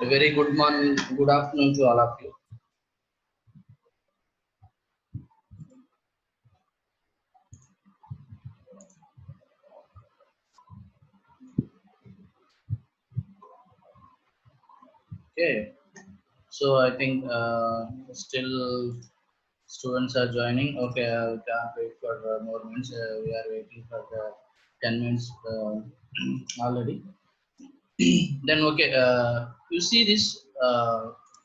A very good morning, good afternoon to all of you. Okay, so I think still students are joining. Okay, we can't wait for more minutes. We are waiting for the 10 minutes already. Then okay, you see this.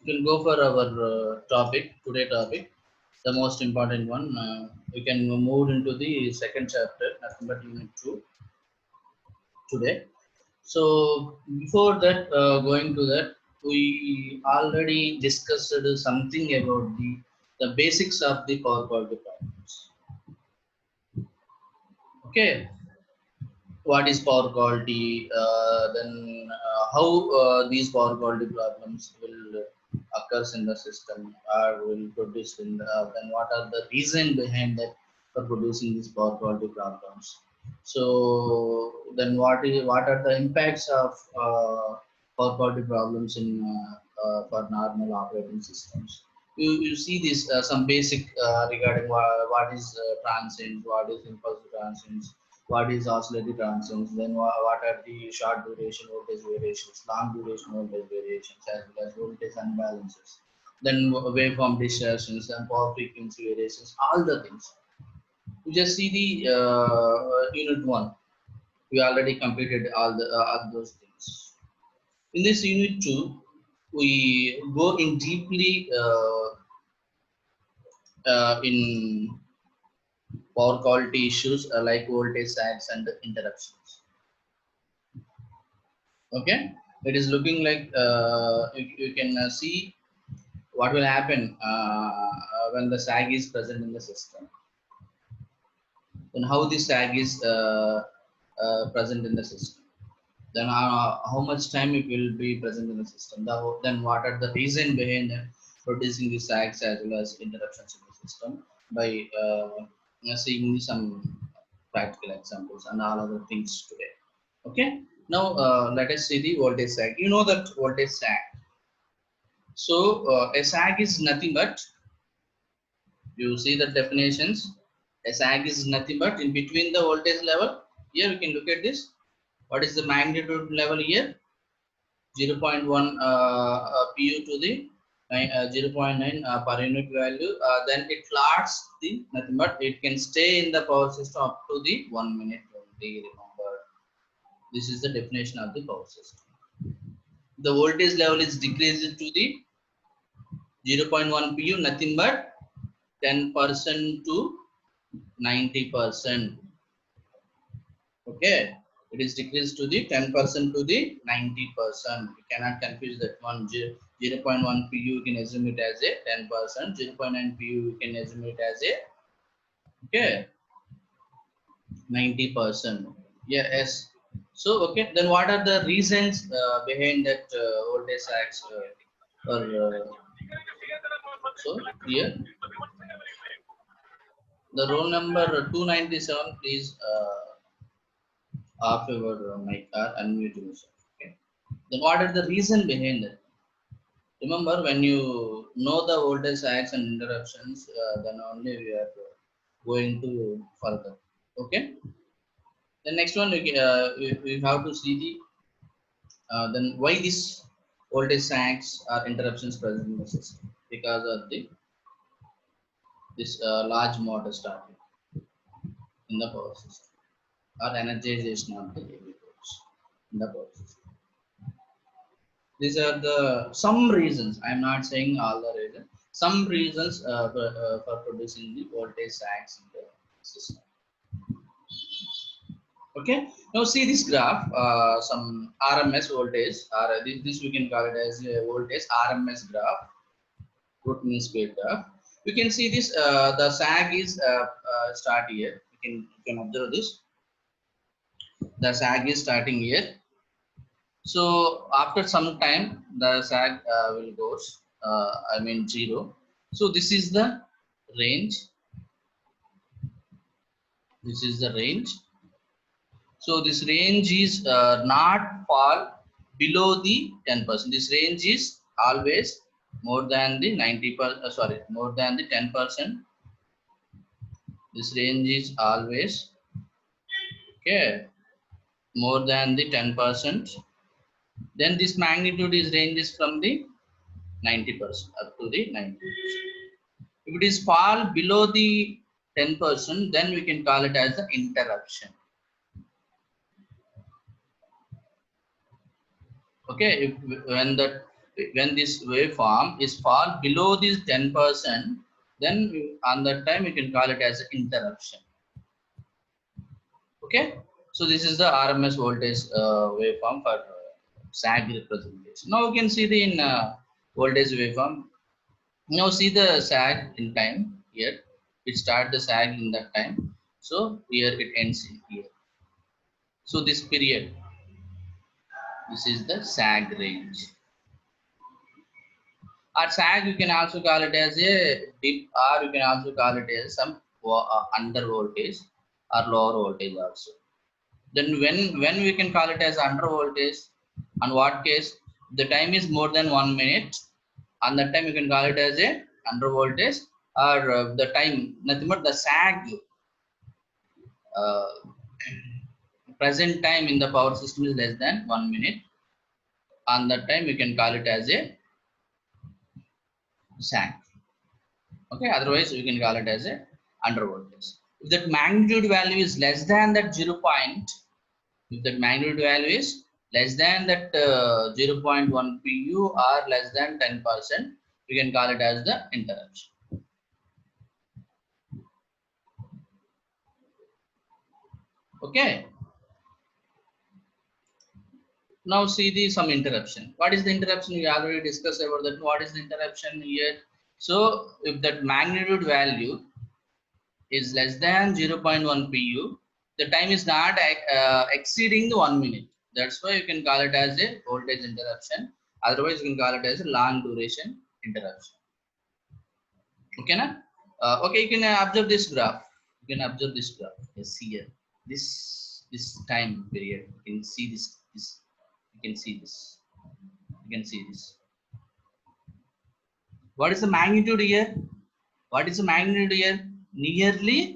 We can go for our today topic, the most important one. We can move into the second chapter, nothing but unit 2 today. So before that, going to that, we already discussed something about the basics of the power quality problems. Okay, what is power quality? Then how these power quality problems will occurs in the system or will produce in the, then what are the reason behind that for producing these power quality problems? So then what are the impacts of power quality problems in for normal operating systems? You see this some basic regarding what is transient, what is impulse transients, what is oscillatory transients, then what are the short duration voltage variations, long duration voltage variations, as well as voltage unbalances, then waveform distortions and power frequency variations, all the things. You just see the unit 1. We already completed all those things. In this unit 2, we go in deeply in power quality issues like voltage sags and interruptions. Okay, it is looking like you can see what will happen when the sag is present in the system, then how the sag is present in the system, then how much time it will be present in the system, then what are the reason behind producing the sags as well as interruptions in the system by seeing some practical examples and all other things today. Okay, now let us see the voltage sag. You know that voltage sag. So a sag is nothing but, you see the definitions. A sag is nothing but in between the voltage level. Here we can look at this. What is the magnitude level here? 0.1 pu to the 0.9 per unit value. Then it lasts the nothing but it can stay in the power system up to the 1 minute only. Remember, this is the definition of the power system. The voltage level is decreased to the 0.1 pu, nothing but 10% to 90%. Okay, it is decreased to the 10% to the 90%. You cannot confuse that one. 0.1 pu you can assume it as a 10%. 0.9 pu you can assume it as a, okay, 90%. Yeah, yes. So okay, then what are the reasons behind that voltage sags? Or so here the roll number 297, please off your mic or unmute yourself. Okay. Then what are the reason behind that? Remember, when you know the voltage sags and interruptions, then only we are going to further. Okay. The next one we have to see the then why this voltage sags or interruptions present in the system, because of the this large motor starting in the power system or energization of the heavy loads in the power system. These are the some reasons. I am not saying all the reasons. Some reasons for producing the voltage sags in the system. Okay. Now see this graph. Some RMS voltage, or this we can call it as a voltage RMS graph, root mean square graph. You can see this. The sag is start here. You can observe this. The sag is starting here. So after some time, the sag will goes. I mean 0. So this is the range. This is the range. So this range is not fall. below the 10%. This range is always more than the 90%, more than the 10%. This range is always, okay, more than the 10%. Then this magnitude is ranges from the 90% up to the 90%. If it is fall below the 10%, then we can call it as the interruption. Okay, when this waveform is fall below this 10%, then on that time you can call it as interruption. Okay, so this is the RMS voltage waveform for sag representation. Now you can see the in voltage waveform. Now see the sag in time here. It start the sag in that time. So here it ends in here. So this period, this is the sag range. Or sag you can also call it as a dip, or you can also call it as some under voltage or lower voltage also. Then when we can call it as under voltage, on what case the time is more than 1 minute, on that time you can call it as a under voltage, or the time nothing but the sag uh, present time in the power system is less than 1 minute, on that time you can call it as a sag. Okay, otherwise you can call it as a under voltage. If that magnitude value is less than that 0 point, if that magnitude value is less than that 0.1 pu or less than 10%, we can call it as the interruption. Okay. Now see the some interruption. What is the interruption? We already discussed about that. What is the interruption here? So if that magnitude value is less than 0.1 pu, the time is not exceeding the 1 minute. That's why you can call it as a voltage interruption. Otherwise, you can call it as a long duration interruption. Okay, na? Okay, you can observe this graph. You can observe this graph. Yes, here. This time period. You can see this. You can see this. You can see this. What is the magnitude here? What is the magnitude here? Nearly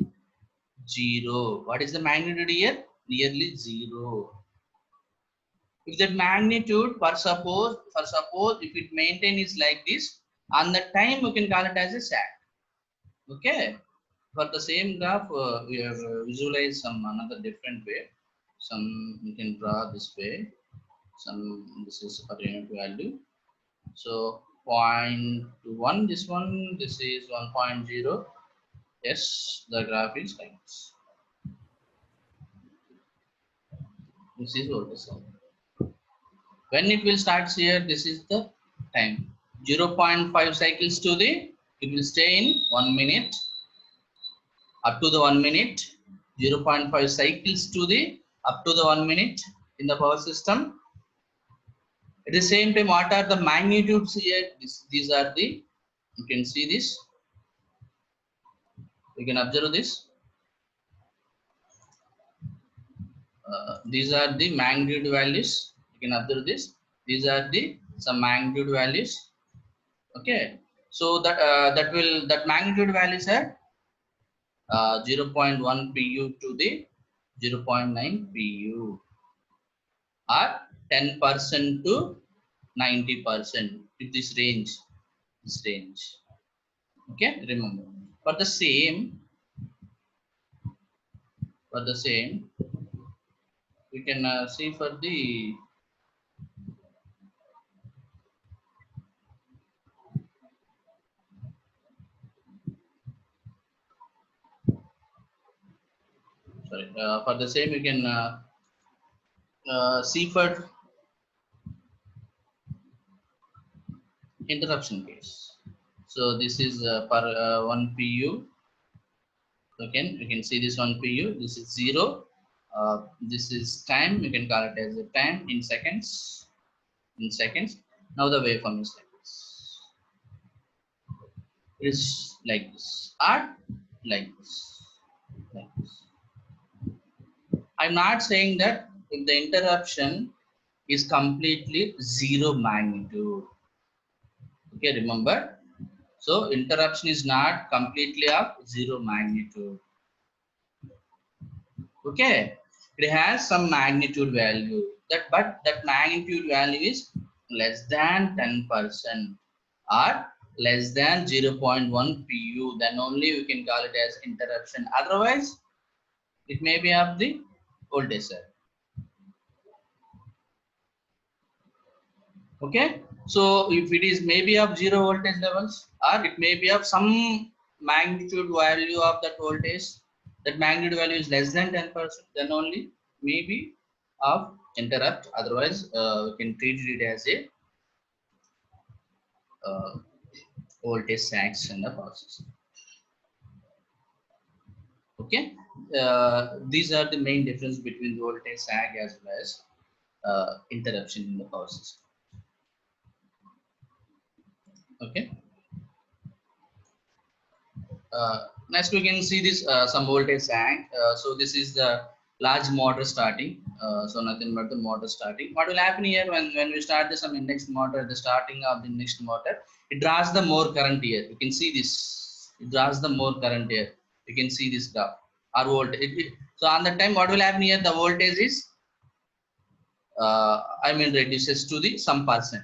0. What is the magnitude here? Nearly 0. If that magnitude, for suppose if it maintain is like this, on the time you can call it as a sag. Okay. For the same graph, we have visualized some another different way. Some you can draw this way. Some this is per unit value. So 0.1, this is 1.0. Yes, the graph is like this. This is what is when it will start here. This is the time 0.5 cycles to the, it will stay in 1 minute up to the 1 minute, 0.5 cycles to the up to the 1 minute in the power system. At the same time, what are the magnitudes here? These are the, you can see this, you can observe this. These are the magnitude values. You can observe this. These are the some magnitude values. Okay, so that magnitude values are 0.1 pu to the 0.9 pu, or 10% to 90% with this range. This range. Okay, remember for the same. We can see for the for the same you can see for interruption case. So this is per 1 pu. Again, you can see this 1 pu. This is 0. This is time. You can call it as a time in seconds. In seconds. Now the waveform is like this. It is like this, or like this. Like this. I'm not saying that if the interruption is completely zero magnitude. Okay, remember. So interruption is not completely of zero magnitude. Okay, it has some magnitude value. But that magnitude value is less than 10% or less than 0.1 pu. Then only we can call it as interruption. Otherwise, it may be of the voltage side. Okay, so if it is maybe of zero voltage levels, or it may be of some magnitude value of that voltage, that magnitude value is less than 10%, then only maybe of interrupt. Otherwise, we can treat it as a uh, voltage sags in the power system. Okay, these are the main difference between the voltage sag as well as interruption in the power system. Okay. Next we can see this some voltage sag. So this is the large motor starting. So nothing but the motor starting. What will happen here when we start some indexed motor at the starting of the indexed motor, it draws the more current here. You can see this. It draws the more current here. You can see this graph. Our voltage. So on that time, what will happen here? The voltage is reduces to the some percent.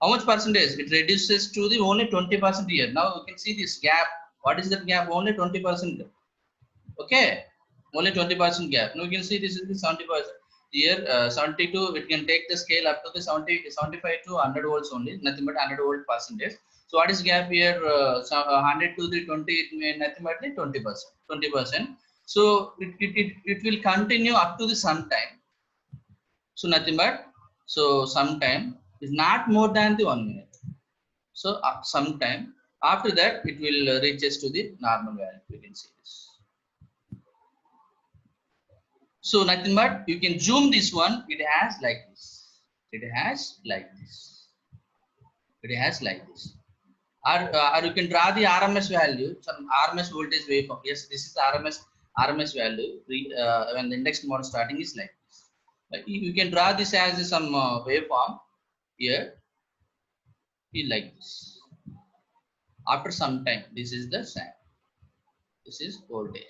How much percentage? It reduces to the only 20% here. Now you can see this gap. What is that gap? Only 20%. Okay, only 20% gap. Now you can see this is the 70%. Here 72, it can take the scale up to the 75 to 100 volts only, nothing but 100 volt percentage. So what is gap here? 100 to the 20, it may nothing but the 20%. 20%. So it will continue up to the sometime. So nothing but sometime is not more than the 1 minute. So sometime after that it will reaches to the normal value. You can see this. So nothing but you can zoom this one. It has like this. It has like this. It has like this. Or you can draw the RMS value, some RMS voltage waveform. Yes, this is RMS value. When the index mode starting is like this. You can draw this as some waveform here. Like this. After some time, this is the sag. This is voltage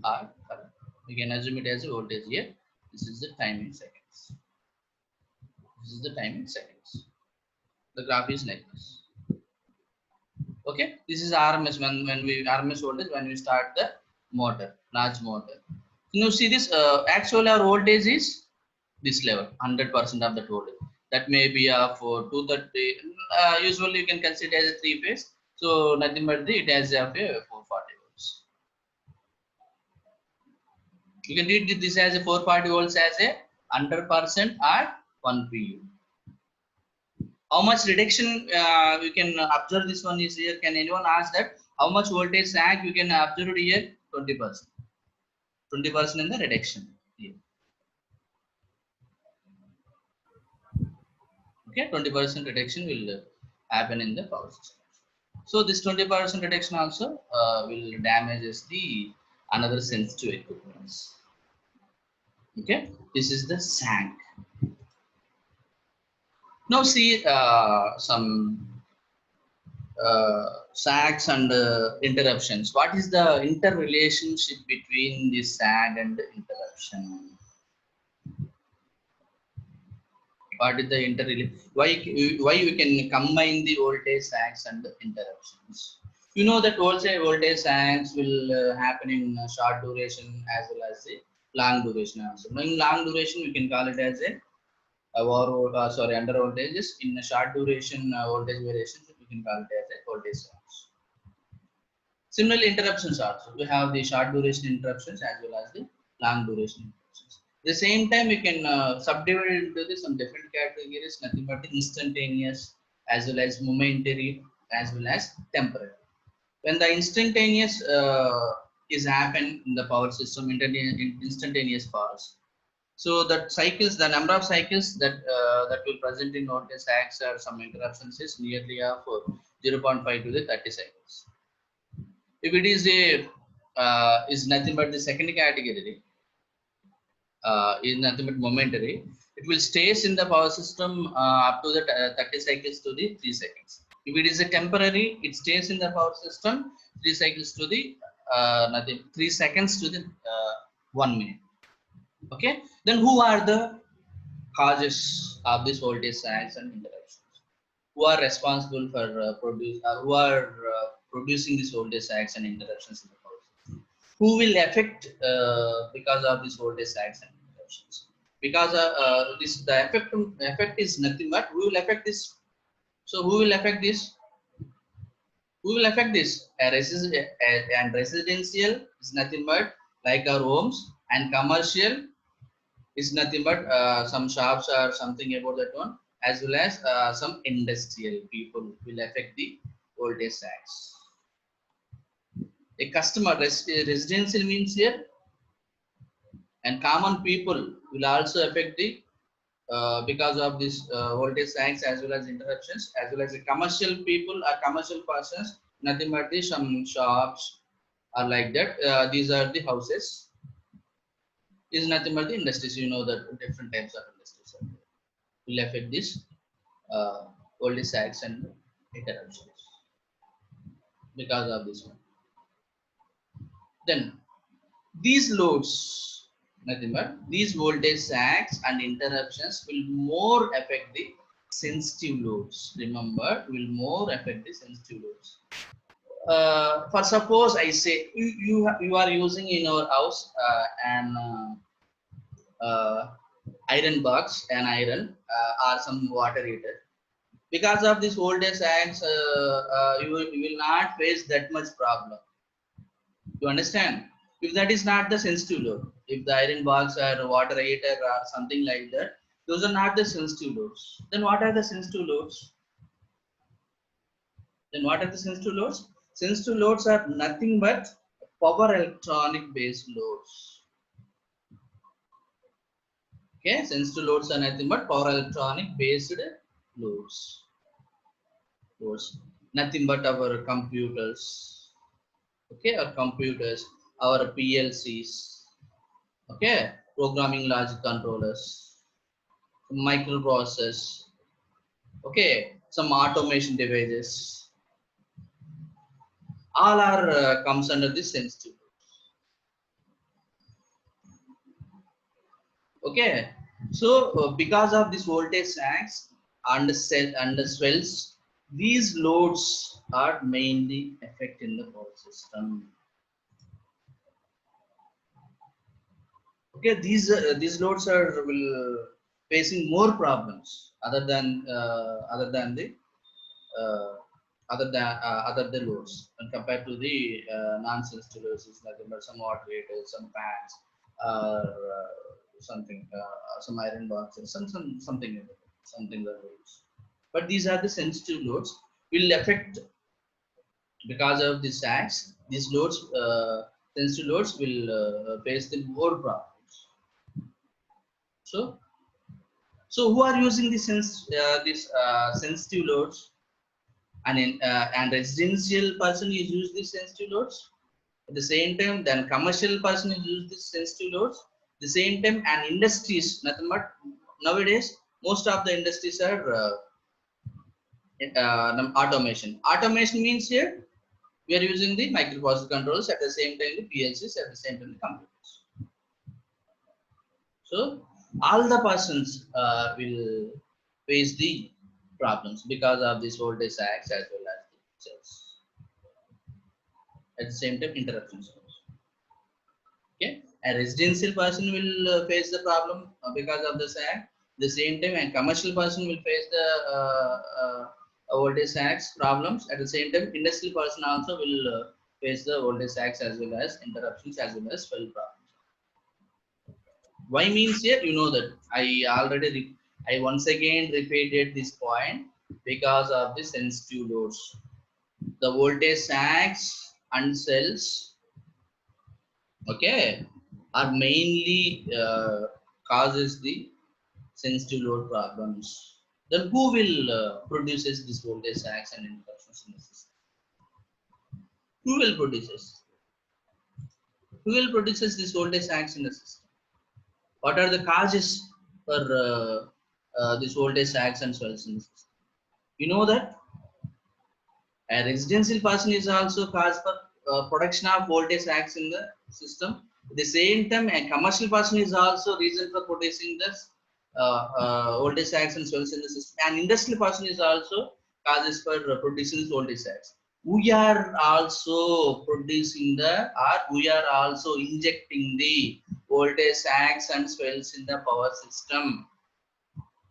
or current. We can assume it as a voltage here. This is the time in seconds. This is the time in seconds. The graph is like this. Okay, this is RMS when we RMS voltage when we start the motor, large motor. You see this actual our voltage is this level, 100% of the voltage. That may be of 230. Usually you can consider as a three phase. So nothing but it has a 440 volts. You can read this as a 440 volts as a 100% at 1 pu. How much reduction we can observe this one is here? Can anyone ask that? How much voltage sag you can observe here? 20%. 20% in the reduction here. Okay, 20% reduction will happen in the power system. So this 20% reduction also will damages the another sensitive equipments. Okay, this is the sag. Now see some sags and interruptions. What is the interrelationship between the sag and the interruption? What is the interrelation? Why we can combine the voltage sags and the interruptions? You know that voltage sags will happen in short duration as well as the long duration also. Now in long duration we can call it as a under voltages. In a short duration voltage variation we can call it as a voltage sags. Similarly, interruptions also. We have the short duration interruptions as well as the long duration interruptions. At the same time, we can subdivide it into some different categories, nothing but instantaneous as well as momentary as well as temporary. When the instantaneous is happen in the power system, instantaneous powers. So that cycles, the number of cycles that will present in voltage sags or some interruptions is nearly of 0.5 to the 30 cycles. If it is a is nothing but the second category, is nothing but momentary, it will stays in the power system up to the 30 cycles to the 3 seconds. If it is a temporary, it stays in the power system 3 cycles to the nothing 3 seconds to the 1 minute. Okay, then who are the causes of this voltage sags and interruptions? Who are responsible for producing this voltage sags and interruptions in the power system? Who will affect because of this voltage sags and interruptions? Because this the effect is nothing but who will affect this. So who will affect this? Who will affect this? And residential is nothing but like our homes, and commercial is nothing but some shops or something about that one, as well as some industrial people will affect the voltage sags. A customer residential means here, and common people will also affect the because of this voltage sags as well as interruptions, as well as the commercial people or commercial persons, nothing but the some shops are like that. These are the houses. Is nothing but the industries. You know that different types of industries are there. Will affect this voltage sags and interruptions because of this one. Then these loads, nothing but these voltage sags and interruptions will more affect the sensitive loads. Remember, will more affect the sensitive loads. For suppose I say you are using in your house an iron box, an iron or some water heater. Because of this voltage sags, you will not face that much problem. You understand? If that is not the sensitive load, if the iron box or water heater or something like that, those are not the sensitive loads. Then what are the sensitive loads? Then what are the sensitive loads? Sensitive loads are nothing but power electronic based loads. Okay, sensitive loads are nothing but power electronic based loads. Nothing but our computers. Okay, our computers, our PLCs. Okay, programming logic controllers, microprocessors. Okay, some automation devices. All are comes under this sensitive. Okay, so because of this voltage sags and the swells, these loads are mainly affecting the power system. Okay, these loads are will facing more problems other than the uh, other the loads when compared to the non-sensitive loads. Is nothing but some water heaters, some fans, or something, some iron boxes, something the loads. But these are the sensitive loads will affect because of the sags. These loads, sensitive loads, will face the more problems. So who are using this sensitive loads? And residential person is use these sensitive loads. At the same time, then commercial person is use these sensitive loads. At the same time, and industries, nothing but nowadays most of the industries are automation. Automation means here we are using the microprocessor controls, at the same time the PLCs, at the same time the computers. So all the persons will face the problems because of this voltage sags as well as the cells. At the same time, interruptions. Okay, a residential person will face the problem because of the sag. The same time, a commercial person will face the voltage sags problems. At the same time, industrial person also will face the voltage sags as well as interruptions as well as swell problems. Why means here, you know that I once again repeated this point because of the sensitive loads. The voltage sags and cells, okay, are mainly causes the sensitive load problems. Then who will produces this voltage sags and interruptions in the system? Who will produces? Who will produces this voltage sags in the system? What are the causes for this voltage sags and swells in the system. You know that a residential person is also cause for production of voltage sags in the system. At the same time, a commercial person is also reason for producing this voltage sags and swells in the system. An industrial person is also causes for producing voltage sags. We are also producing we are also injecting the voltage sags and swells in the power system.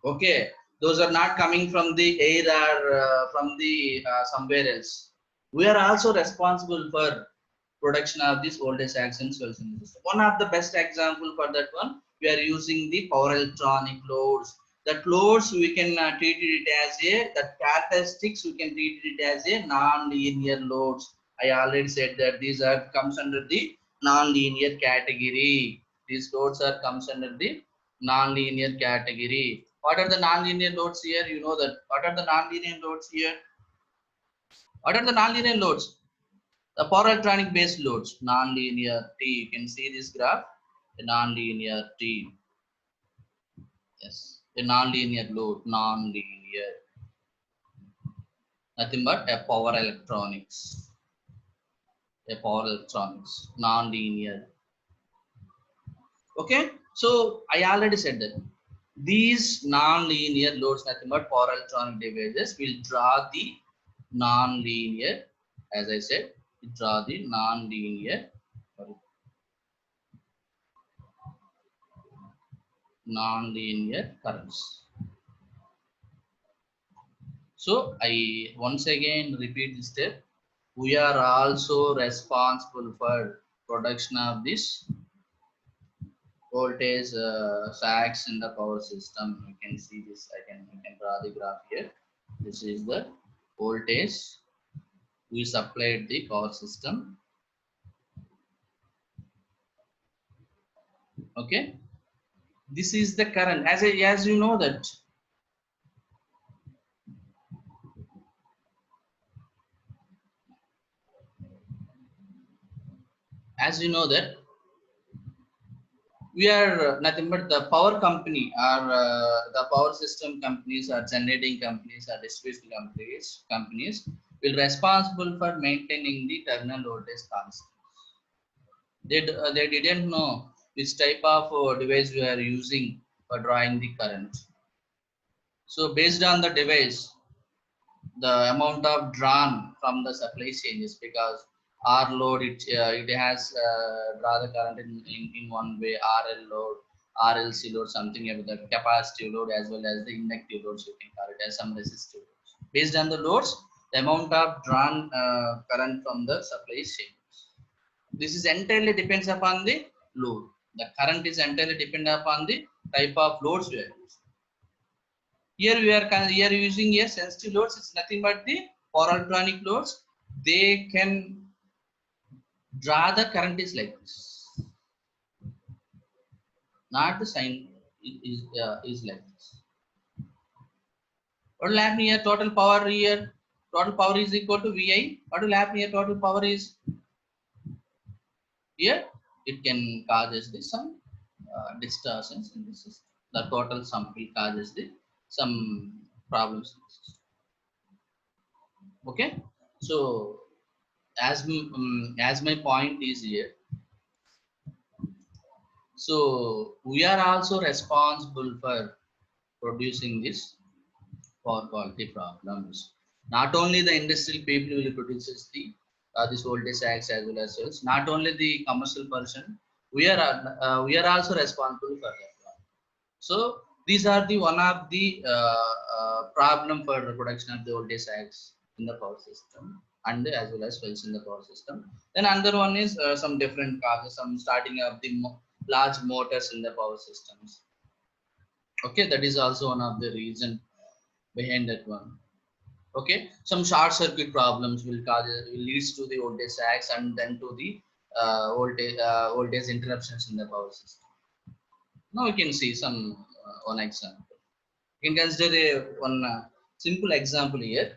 Okay, those are not coming from the air or from the somewhere else. We are also responsible for production of this voltage sags and swells in the system. One of the best example for that one, we are using the power electronic loads. That loads we can treat it as that characteristics we can treat it as a non-linear loads. I already said that these are comes under the non-linear category. These loads are comes under the non-linear category. What are the non-linear loads here? You know that. What are the non-linear loads here? What are the non-linear loads? The power electronic based loads, non-linear T. You can see this graph, the non-linear T. Yes, a non-linear load, non-linear. Nothing but a power electronics. A power electronics, non-linear. Okay, so I already said that these non-linear loads, nothing but power electronic devices, will draw the non-linear, as I said, draw the non-linear currents. So I once again repeat this step. We are also responsible for production of this voltage sags in the power system. You can see this. I can draw the graph here. This is the voltage we supplied the power system. Okay, this is the current. As you know that we are nothing but the power company or the power system companies or generating companies or distribution companies will responsible for maintaining the terminal voltage constant. They didn't know which type of device we are using for drawing the current. So based on the device, the amount of drawn from the supply changes, because R load it has draw the current in one way, RL load, RLC load, something about the capacitive load as well as the inductive loads, you can call it as some resistive loads. Based on the loads, the amount of drawn current from the supply changes. This is entirely depends upon the load. The current is entirely dependent upon the type of loads we are using. Here we are using a sensitive loads. It's nothing but the power electronic loads. They can draw the current is like this. Not the sign is like this. What will happen here? Total power here. Total power is equal to VI. What will happen here? Total power is here. It can causes the some distortions in the system. The total sum will causes the some problems in the system. Okay, so as my point is here, so we are also responsible for producing this power quality problems. Not only the industrial people will produce the this voltage sags as well as cells. Not only the commercial person, we are also responsible for that one. So these are the one of the problem for the production of the voltage sags in the power system and as well as wells in the power system. Then another one is some different causes, some starting of the large motors in the power systems. Okay, that is also one of the reason behind that one. Okay, some short circuit problems will leads to the voltage sags and then to the voltage interruptions in the power system. Now we can see some one example. You can consider one simple example here.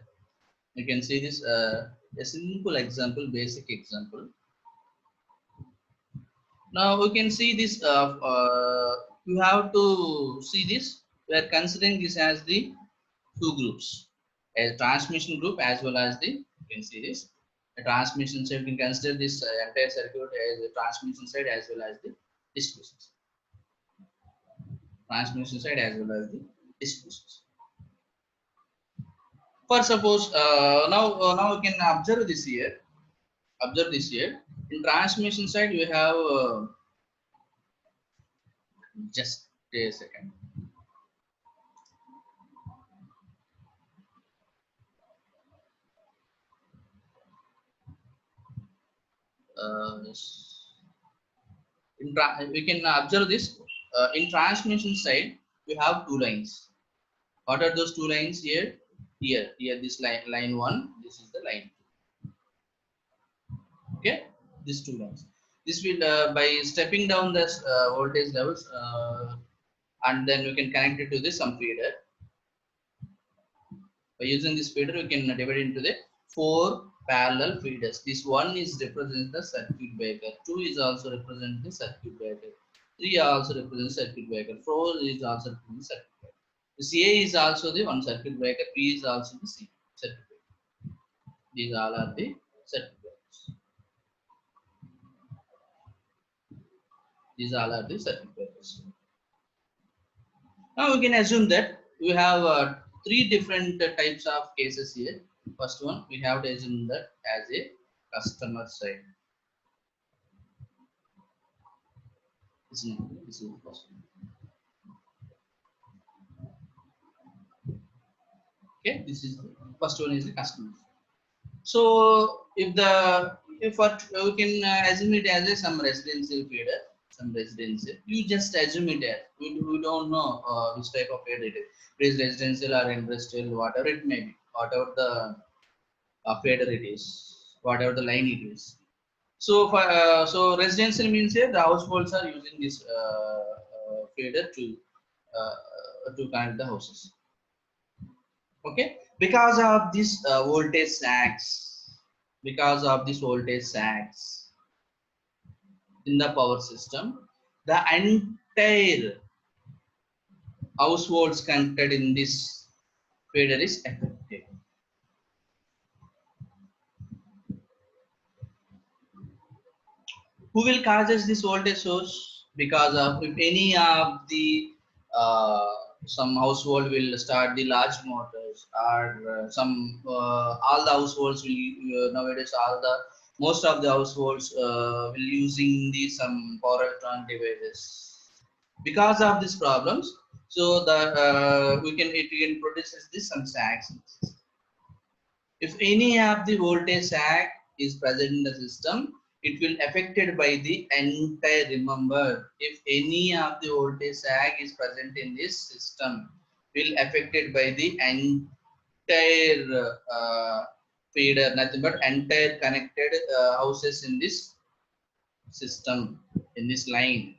You can see this a simple example, basic example. Now we can see this you have to see this. We are considering this as the two groups, a transmission group as well as the, you can see this, a transmission side. You can consider this entire circuit as a transmission side as well as the distribution side. Transmission side as well as the distribution side. For suppose now we can observe this here. Observe this here. In transmission side, we have just a second. We can observe this in transmission side. We have two lines. What are those two lines here? Here, this line one. This is the line two. Okay, these two lines. This will by stepping down the voltage levels, and then we can connect it to this some feeder. By using this feeder, we can divide it into the four parallel feeders. This one is represents the circuit breaker. Two is also represent the circuit breaker. Three also represents circuit breaker. Four is also represents circuit breaker. This A is also the one circuit breaker. B is also the C circuit breaker. These all are the circuit breakers. These all are the circuit breakers. Now we can assume that we have three different types of cases here. First one, we have to assume that as a customer side. This is the first one. Okay, this is the first one is the customer. So if what we can assume it as a some residential feeder, some residential. You just assume it as we don't know which type of feeder it is. It is residential or industrial, whatever it may be, whatever the feeder it is, whatever the line it is. So so residential means here the households are using this feeder to connect the houses. Okay, because of this voltage sags, because of this voltage sags in the power system, the entire households connected in this feeder is affected. Who will causes this voltage source? Because of if any of the some household will start the large motors, or all the households will nowadays all the most of the households will using the some power electronic devices. Because of these problems, so the it can produce this some sags. If any of the voltage sag is present in the system, it will affected by the entire. Remember, if any of the voltage sag is present in this system, will affected by the entire feeder, nothing but entire connected houses in this system, in this line,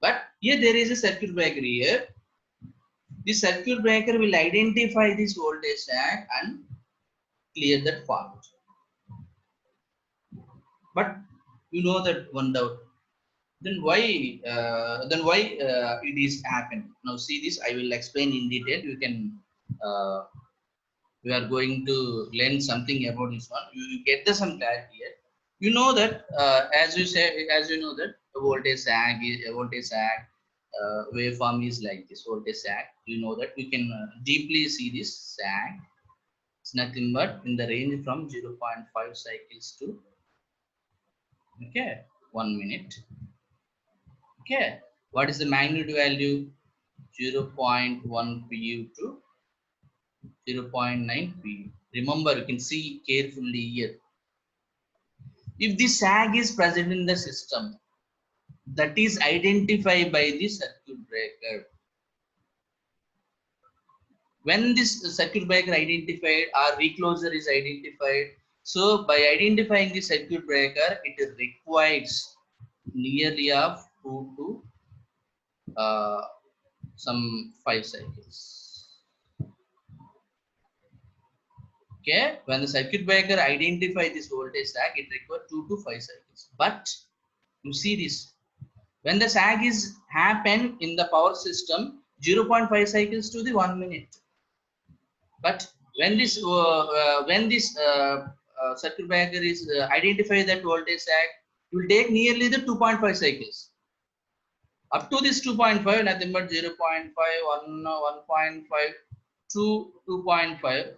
But here there is a circuit breaker here. The circuit breaker will identify this voltage sag and clear that fault. But you know that one doubt. Then why? It is happen? Now see this. I will explain in detail. You can. We are going to learn something about this one. You get the some clarity here. You know that as you know that the voltage sag is a voltage sag waveform is like this voltage sag. You know that we can deeply see this sag. It's nothing but in the range from 0.5 cycles to 1 minute. Okay, what is the magnitude value? 0.1 pu to 0.9 pu. Remember, you can see carefully here. If the sag is present in the system, that is identified by the circuit breaker. When this circuit breaker identified or recloser is identified, so by identifying the circuit breaker, it requires nearly of 2 to some 5 cycles. Okay, when the circuit breaker identify this voltage sag, it requires 2 to 5 cycles. But you see this, When the sag is happen in the power system, 0.5 cycles to the 1 minute. But when this circuit breaker is identify that voltage sag, it will take nearly the 2.5 cycles. Up to this 2.5, nothing but 0.5, 1, 1.5, 2, 2.5,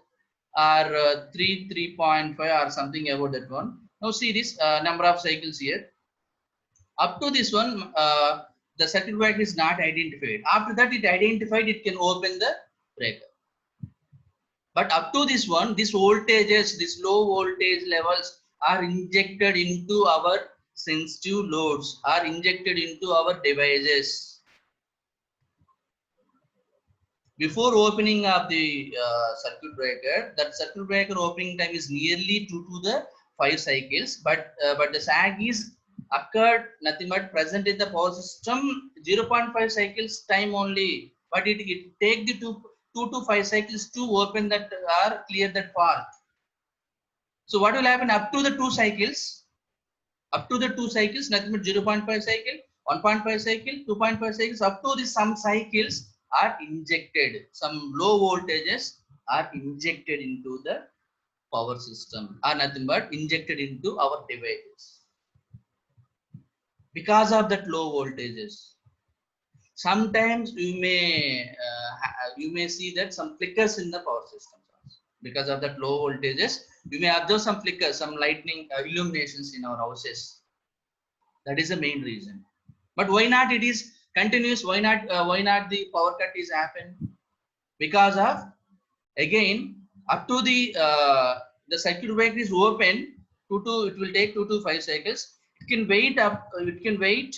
or 3, 3.5, or something about that one. Now see this number of cycles here. Up to this one, the circuit breaker is not identified. After that, it identified, it can open the breaker. But up to this one, these voltages, these low voltage levels are injected into our sensitive loads, are injected into our devices. Before opening of the circuit breaker, that circuit breaker opening time is nearly 2 to the 5 cycles, but the sag is occurred nothing but present in the power system 0.5 cycles time only, but it take the 2 to 5 cycles to open that or clear that fault. So what will happen up to the 2 cycles? Up to the 2 cycles, nothing but 0.5 cycle, 1.5 cycle, 2.5 cycles, up to the some cycles are injected. Some low voltages are injected into the power system, are nothing but injected into our devices. Because of that low voltages, sometimes you may see that some flickers in the power system. Because of that low voltages, you may observe some flickers, some lightning illuminations in our houses. That is the main reason. But why not it is continuous? Why not the power cut is happen? Because of, again, up to the circuit breaker is open, it will take 2 to 5 cycles. It can wait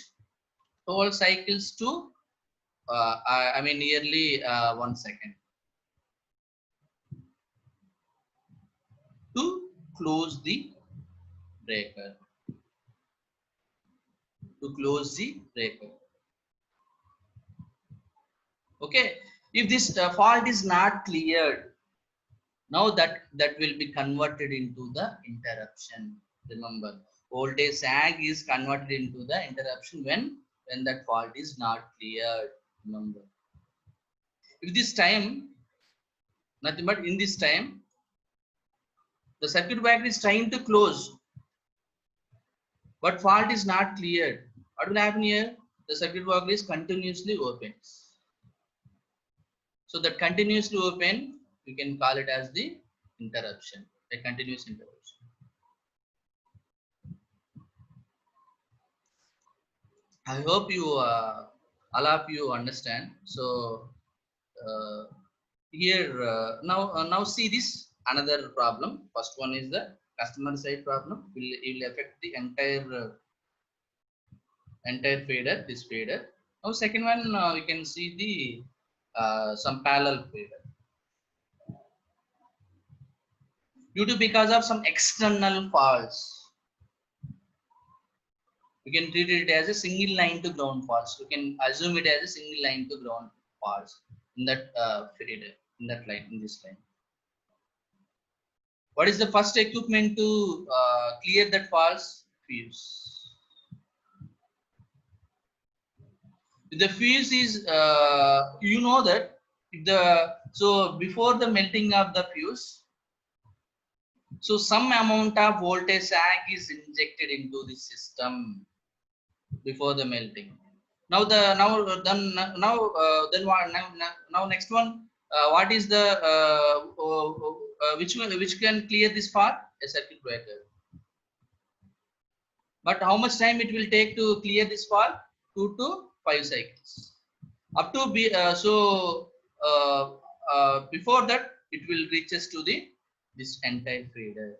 12 cycles to I mean nearly 1 second to close the breaker. Okay, if this fault is not cleared, now that will be converted into the interruption. Remember, voltage sag is converted into the interruption when that fault is not cleared. Remember, if this time, nothing but in this time, the circuit breaker is trying to close, but fault is not cleared. What will happen here? The circuit breaker is continuously open. So that continuously open, you can call it as the interruption, a continuous interruption. I hope you all of you understand. So here now see this another problem. First one is the customer side problem. Will affect the entire fader, this fader. Now second one we can see the some parallel fader. Due to because of some external faults, we can treat it as a single line to ground faults. We can assume it as a single line to ground faults in that fader, in that line, in this line. What is the first equipment to clear that faults? Fuse. The fuse is you know that so before the melting of the fuse, so some amount of voltage sag is injected into the system before the melting. Now now next one, what is the which can clear this fault? A circuit breaker. But how much time it will take to clear this fault? 2 to 5 cycles. Up to be before that it will reaches to this entire fader.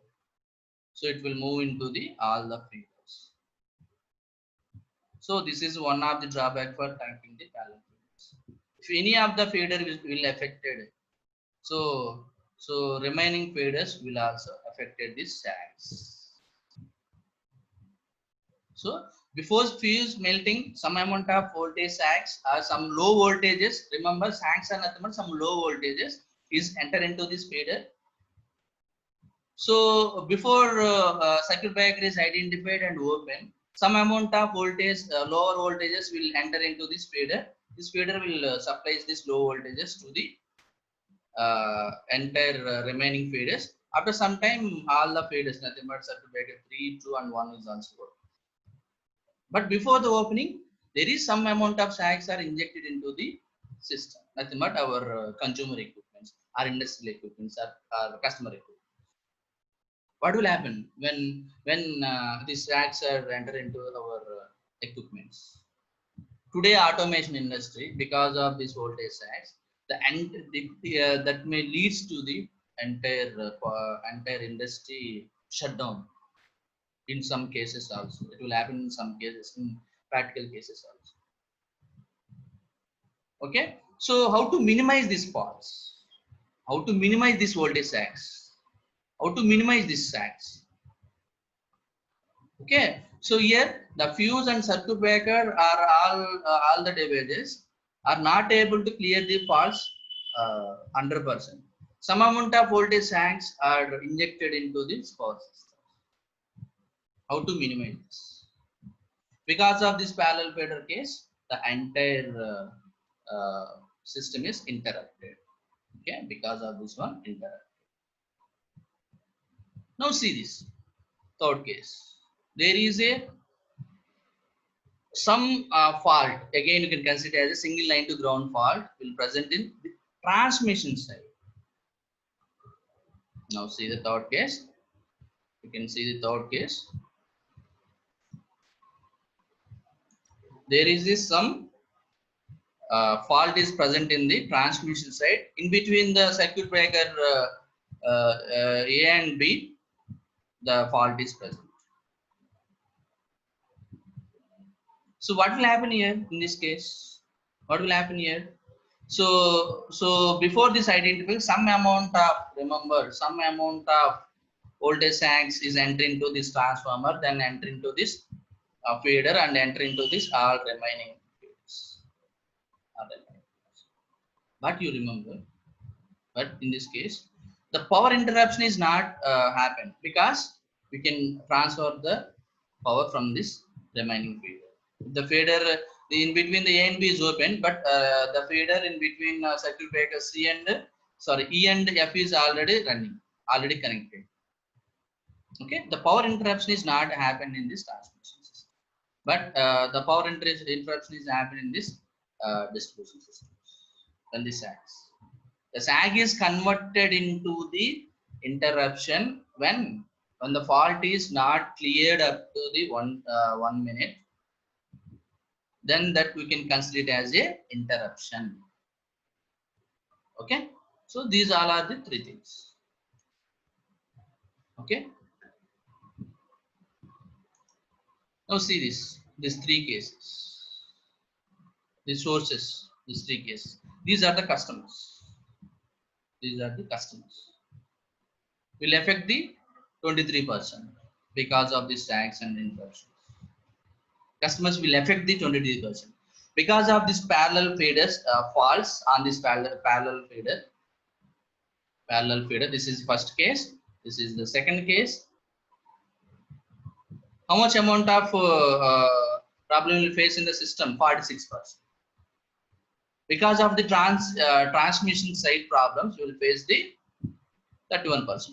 So it will move into all the faders. So this is one of the drawback for connecting the parallel faders. If any of the fader will affected, so remaining faders will also affected this sags. So before fuse melting, some amount of voltage sags or some low voltages. Remember, sags are nothing but some low voltages is enter into this fader. So before circuit breaker is identified and open, some amount of voltage, lower voltages will enter into this feeder. This feeder will supplies this low voltages to the entire remaining feeders. After some time, all the feeders, nothing but circuit breaker 3, 2, and 1 is also working. But before the opening, there is some amount of sags are injected into the system. Nothing but our consumer equipments, our industrial equipments, our customer equipment. What will happen when these sags are enter into our equipments? Today, automation industry, because of this voltage sags, that may leads to the entire industry shutdown. In some cases also, it will happen in some cases, in practical cases also. Okay, so how to minimize these faults? How to minimize this voltage sags? How to minimize these sags? Okay, so here the fuse and circuit breaker are all the devices are not able to clear the faults 100%. Some amount of voltage sags are injected into this power system. How to minimize this? Because of this parallel fader case, the entire system is interrupted. Okay, because of this one interrupted. Now see this third case. There is a some fault. Again, you can consider as a single line to ground fault will present in the transmission side. Now see the third case. You can see the third case. There is this some fault is present in the transmission side. In between the circuit breaker A and B, the fault is present. So what will happen here in this case? What will happen here? So before this identify, some amount of, remember, some amount of voltage sags is enter into this transformer, then enter into this feeder, and enter into this all remaining feeders. But you remember, but in this case, the power interruption is not happen because we can transfer the power from this remaining feeder. The feeder in between the A and B is open, but the feeder in between circuit breaker C and E and F is already running, already connected. Okay, the power interruption is not happened in this transmission system, but the power interruption is happening in this distribution system. When this sags, the sag is converted into the interruption when the fault is not cleared up to the 1 minute. Then that we can consider it as a interruption. Okay, so these all are the three things. Okay, now see these three cases, the sources, these three cases. These are the customers. These are the customers. Will affect the 23% because of the sags and interruptions. Customers will affect the 23% because of this parallel feeders faults on this parallel feeder. This is first case. This is the second case. How much amount of problem will face in the system? 46%. Because of the transmission side problems, you will face the 31%.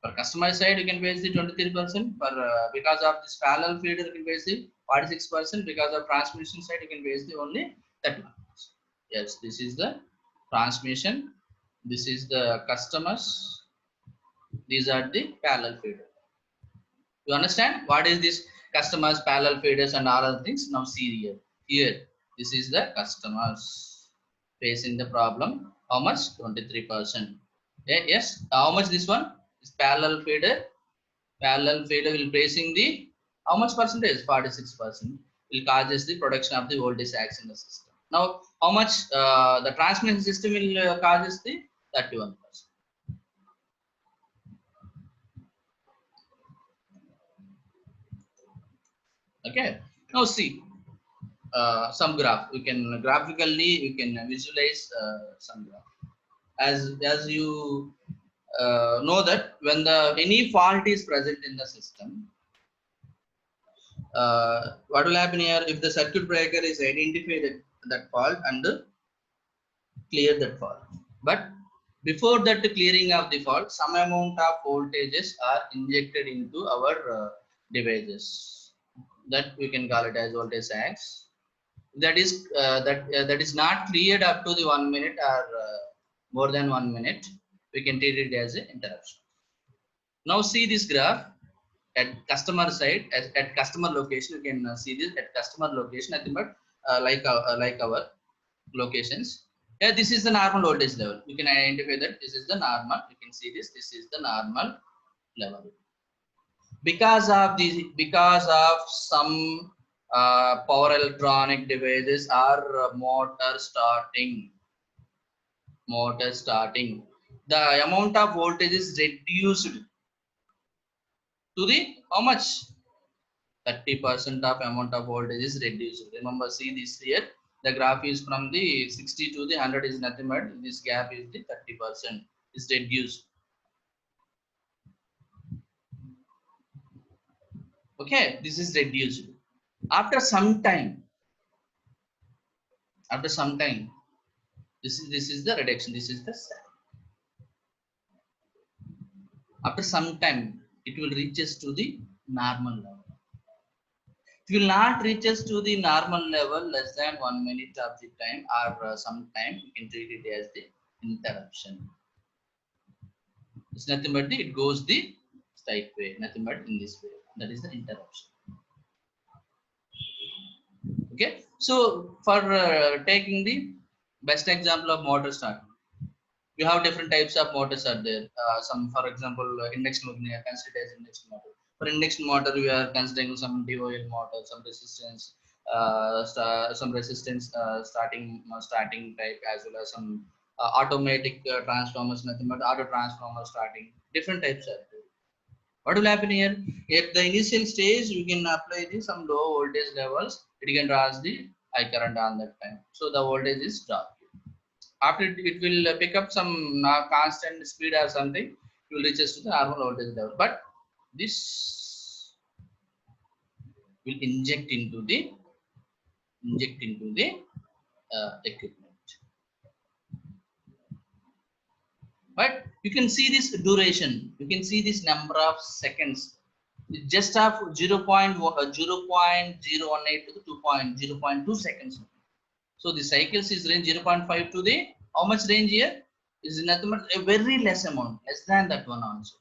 For customer side, you can face the 23%. For because of this parallel feeder, you can face the 46%. Because of transmission side, you can face the only 31%. Yes, this is the transmission. This is the customers. These are the parallel feeder. You understand what is this customers, parallel feeders, and all other things? Now see here. Here, this is the customers facing the problem. How much? 23%. Yeah, yes. How much this one? This parallel feeder will facing the how much percentage? 46%. Will causes the production of the voltage sags in the system. Now, how much the transmission system will causes the 31%. Okay. Now see some graph. We can graphically visualize some graph. As you know that when any fault is present in the system, what will happen here if the circuit breaker is identified that fault and clear that fault. But before that clearing of the fault, some amount of voltages are injected into our devices. That we can call it as voltage sags. That is that is not cleared up to the 1 minute or more than 1 minute. We can treat it as an interruption. Now see this graph at customer side, at customer location. You can see this at customer location. Nothing but like our locations. Yeah, this is the normal voltage level. You can identify that this is the normal. You can see this. This is the normal level. Because of some power electronic devices or motor starting, the amount of voltage is reduced to the how much? 30% of amount of voltage is reduced. Remember, see this here. The graph is from the 60 to the 100 is nothing but this gap is the 30% is reduced. Okay, this is reduced. After some time, this is the reduction. This is the sag. After some time, it will reaches to the normal level. It will not reaches to the normal level less than 1 minute of the time or some time. You can treat it as the interruption. It's nothing but it goes the straight way, nothing but in this way. That is the interruption. Okay, so for taking the best example of motor start, we have different types of motors are there. Some, for example, induction motor, considered as induction motor. For induction motor, we are considering some DOL motor, some resistance, starting type, as well as some automatic transformers, nothing but auto transformer starting. Different types are there. What will happen here? At the initial stage, you can apply some low voltage levels. It can draw the high current on that time. So the voltage is dropped. After it will pick up some constant speed or something, it will reach us to the normal voltage level. But this will inject into the equipment. But you can see this duration. You can see this number of seconds. Just of 0.018 to 2.0.2 seconds. So the cycles is range 0.5 to the how much range here is nothing but a very less amount, less than that one also.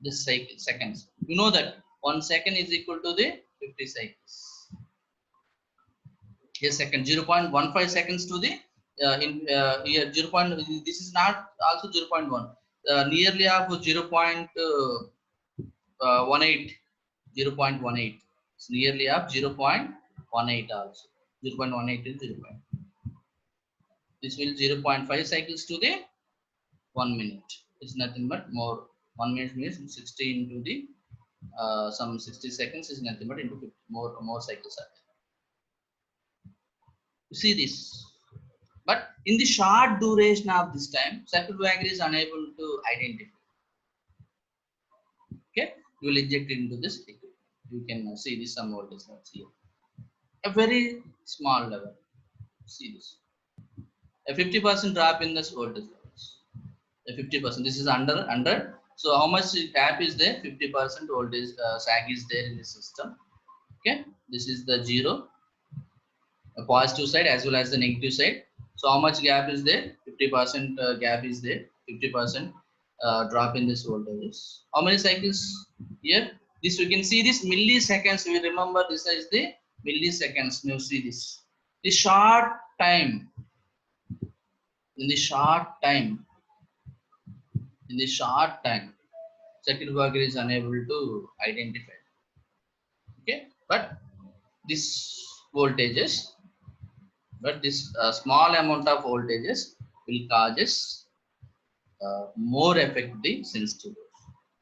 This cycle seconds. You know that 1 second is equal to the 50 cycles. A second 0.15 seconds to the here 0. This is not also 0.1. Nearly of 0.18. 0.18. It's nearly of 0.18 also. 0.18 is 0. This will 0.5 cycles to the 1 minute. It's nothing but more. 1 minute means 60 into the some 60 seconds is nothing but into 50 more cycles are there. You see this. But in the short duration of this time, circuit breaker is unable to identify. Okay, you will inject it into this equipment. You can see this some voltage levels here. A very small level. See this. A 50% drop in this voltage levels. A 50%. This is under. So how much gap is there? 50% voltage sag is there in the system. Okay, this is the 0, a positive side as well as the negative side. So how much gap is there? 50% gap is there. 50% drop in this voltages. How many cycles here? This we can see this milliseconds. We remember this is the milliseconds. Now see this. The short time. In the short time, circuit breaker is unable to identify. Okay, but this voltages, small amount of voltages will causes more affect the sensitive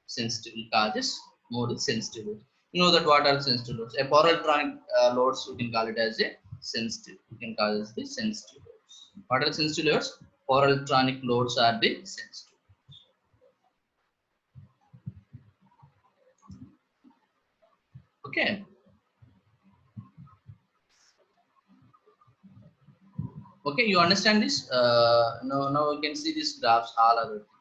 will causes more sensitive loads. You know that what are sensitive loads? A power electronic loads, you can call it as a sensitive. You can call it the sensitive loads. What are sensitive loads? Power electronic loads are the sensitive. Okay. Okay, you understand this? Now we can see these graphs, all other things.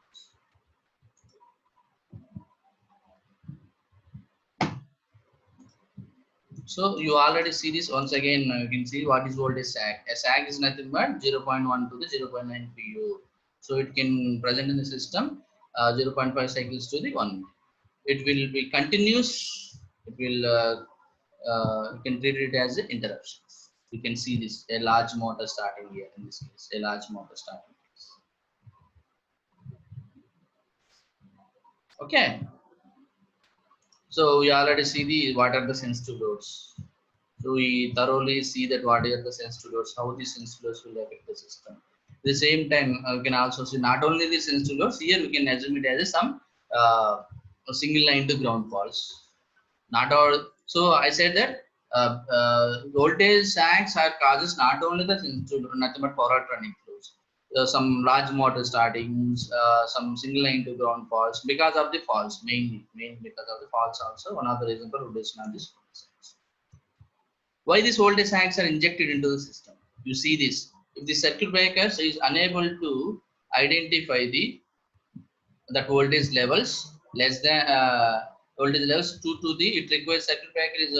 So you already see this. Once again, you can see what is voltage sag. A sag is nothing but 0.1 to the 0.9 pu. So it can present in the system 0.5 cycles to the 1 minute. It will be continuous. It will you can treat it as interruptions. You can see this, a large motor starting here in this case, a large motor starting. Okay, so we already see the what are the sensitive loads. So we thoroughly see that what are the sensitive loads, how the sensitive loads will affect the system. At the same time, we can also see not only the sensitive loads. Here we can assume it as some a single line to ground faults. Not all. So I said that voltage sags are causes not only the sensitive, nothing but power running flows. Some large motor startings, some single line to ground faults because of the faults, mainly because of the faults also. One of the reasons for reduction of this. Why these voltage sags are injected into the system? You see this. If the circuit breaker is unable to identify that voltage levels less than voltage levels 2 to the, it requires circuit breaker is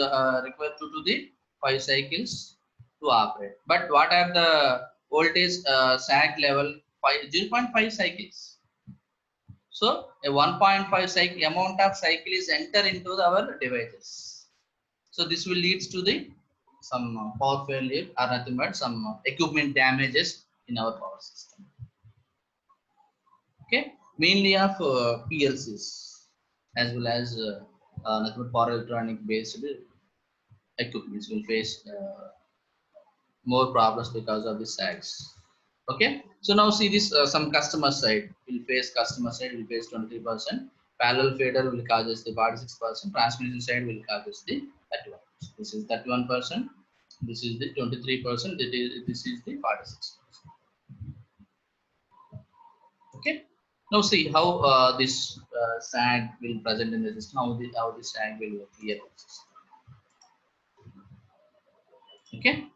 required 2 to the 5 cycles to operate. But what are the voltage sag level? 0.5 cycles. So a 1.5 cycle amount of cycle is enter into our devices. So this will leads to the some power failure or nothing but some equipment damages in our power system. Okay, mainly of PLCs as well as nothing but power electronic based equipments will face more problems because of the sags. Okay, so now see this, some customer side will face, 23%, parallel fader will causes the 46%, transmission side will causes the 31%. This is 31%, this is the 23%, this is the 46%. Okay, now see how this sag will present in the system, how the sag will clear the system. Okay.